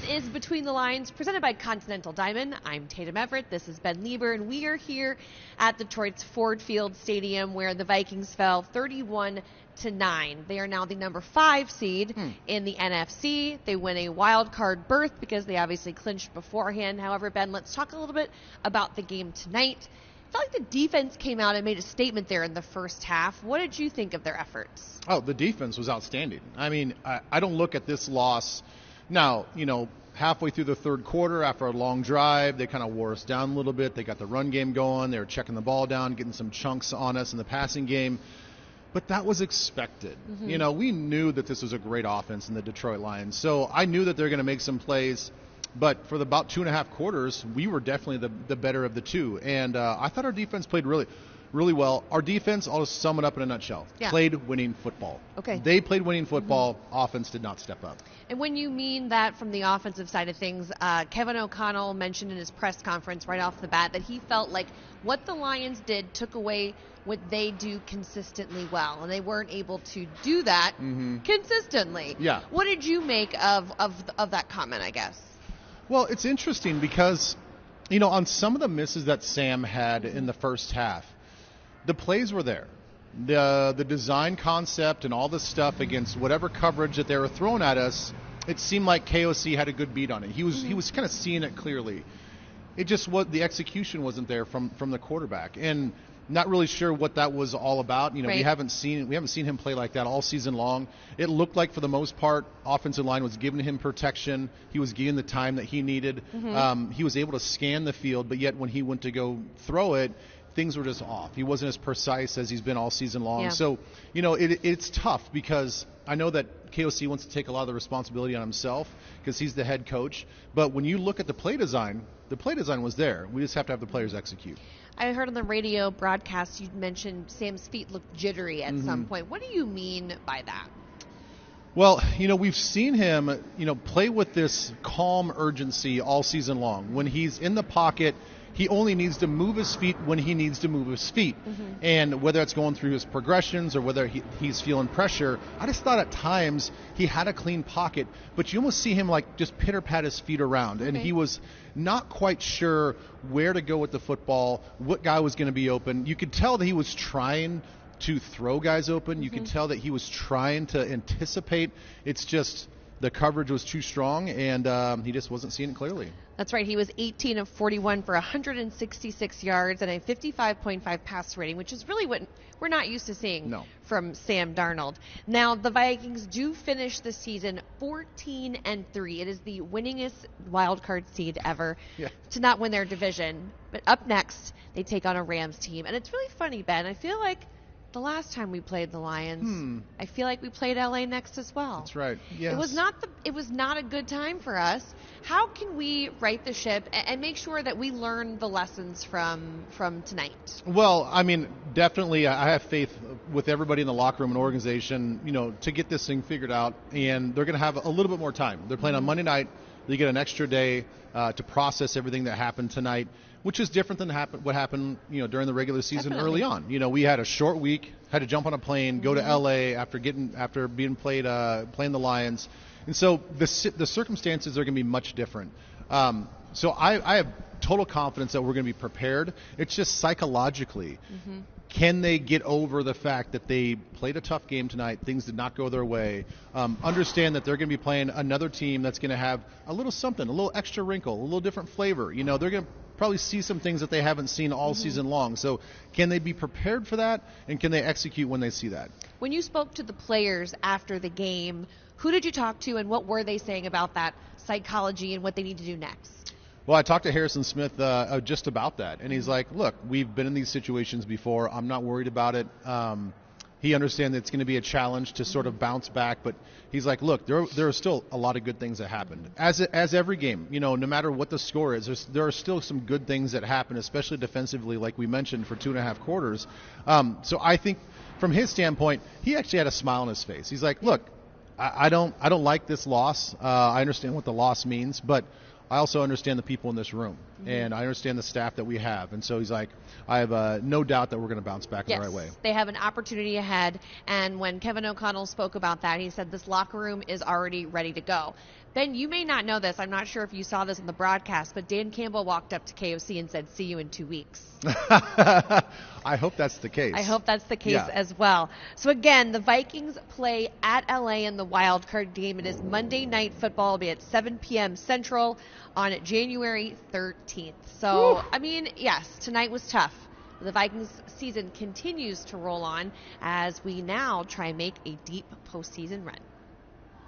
is Between the Lines, presented by Continental Diamond. I'm Tatum Everett. This is Ben Lieber, and we are here at Detroit's Ford Field Stadium, where the Vikings fell 31-9. They are now the number 5 seed in the NFC. They win a wild card berth because they obviously clinched beforehand. However, Ben, let's talk a little bit about the game tonight. I felt like the defense came out and made a statement there in the first half. What did you think of their efforts? Oh, the defense was outstanding. I mean, I don't look at this loss now, halfway through the third quarter after a long drive, they kind of wore us down a little bit. They got the run game going. They were checking the ball down, getting some chunks on us in the passing game. But that was expected. We knew that this was a great offense in the Detroit Lions. So I knew that they're going to make some plays. But for about 2.5 quarters, we were definitely the better of the two. And I thought our defense played really well. Our defense, I'll just sum it up in a nutshell, played winning football. Okay. They played winning football. Offense did not step up. And when you mean that from the offensive side of things, Kevin O'Connell mentioned in his press conference right off the bat that he felt like what the Lions did took away what they do consistently well, and they weren't able to do that consistently. Yeah. What did you make of that comment, I guess? Well, it's interesting because, on some of the misses that Sam had in the first half, the plays were there. The design concept and all the stuff against whatever coverage that they were throwing at us, it seemed like KOC had a good beat on it. He was kind of seeing it clearly. It just the execution wasn't there from the quarterback, and not really sure what that was all about. Right. We haven't seen him play like that all season long. It looked like for the most part, offensive line was giving him protection. He was getting the time that he needed. He was able to scan the field, but yet when he went to go throw it, things were just off. He wasn't as precise as he's been all season long. Yeah. So, it's tough because I know that KOC wants to take a lot of the responsibility on himself because he's the head coach. But when you look at the play design was there. We just have to have the players execute. I heard on the radio broadcast you mentioned Sam's feet looked jittery at some point. What do you mean by that? Well, we've seen him, play with this calm urgency all season long. When he's in the pocket, he only needs to move his feet when he needs to move his feet. And whether it's going through his progressions or whether he's feeling pressure, I just thought at times he had a clean pocket, but you almost see him like just pitter-pat his feet around. And he was not quite sure where to go with the football, what guy was going to be open. You could tell that he was trying to throw guys open. You could tell that he was trying to anticipate. It's just the coverage was too strong, and he just wasn't seeing it clearly. That's right. He was 18 of 41 for 166 yards and a 55.5 passer rating, which is really what we're not used to seeing from Sam Darnold. Now, the Vikings do finish the season 14-3. It is the winningest wild card seed ever to not win their division. But up next, they take on a Rams team. And it's really funny, Ben. I feel like the last time we played the Lions, I feel like we played LA next as well. That's right. Yes. It was not a good time for us. How can we right the ship and make sure that we learn the lessons from tonight? Well, I mean, definitely I have faith with everybody in the locker room and organization, to get this thing figured out, and they're going to have a little bit more time. They're playing on Monday night. They get an extra day to process everything that happened tonight, which is different than what happened, during the regular season early on. We had a short week, had to jump on a plane, go to LA after being playing the Lions, and so the circumstances are going to be much different. So I have total confidence that we're going to be prepared. It's just psychologically. Can they get over the fact that they played a tough game tonight, things did not go their way, understand that they're going to be playing another team that's going to have a little something, a little extra wrinkle, a little different flavor. They're going to probably see some things that they haven't seen all season long. So can they be prepared for that, and can they execute when they see that? When you spoke to the players after the game, who did you talk to, and what were they saying about that psychology and what they need to do next? Well, I talked to Harrison Smith just about that, and he's like, look, we've been in these situations before. I'm not worried about it. He understands that it's going to be a challenge to sort of bounce back, but he's like, look, there are still a lot of good things that happened. As every game, no matter what the score is, there are still some good things that happen, especially defensively, like we mentioned, for 2.5 quarters. So I think from his standpoint, he actually had a smile on his face. He's like, look, I don't like this loss. I understand what the loss means, but I also understand the people in this room. and I understand the staff that we have. And so he's like, I have no doubt that we're going to bounce back in the right way. They have an opportunity ahead. And when Kevin O'Connell spoke about that, he said this locker room is already ready to go. Ben, you may not know this. I'm not sure if you saw this in the broadcast, but Dan Campbell walked up to KOC and said, see you in 2 weeks. I hope that's the case. I hope that's the case as well. So again, the Vikings play at LA in the wild card game. It is Monday Night Football. It'll be at 7 p.m. Central on January 13th. So, I mean, yes, tonight was tough. The Vikings season continues to roll on as we now try and make a deep postseason run.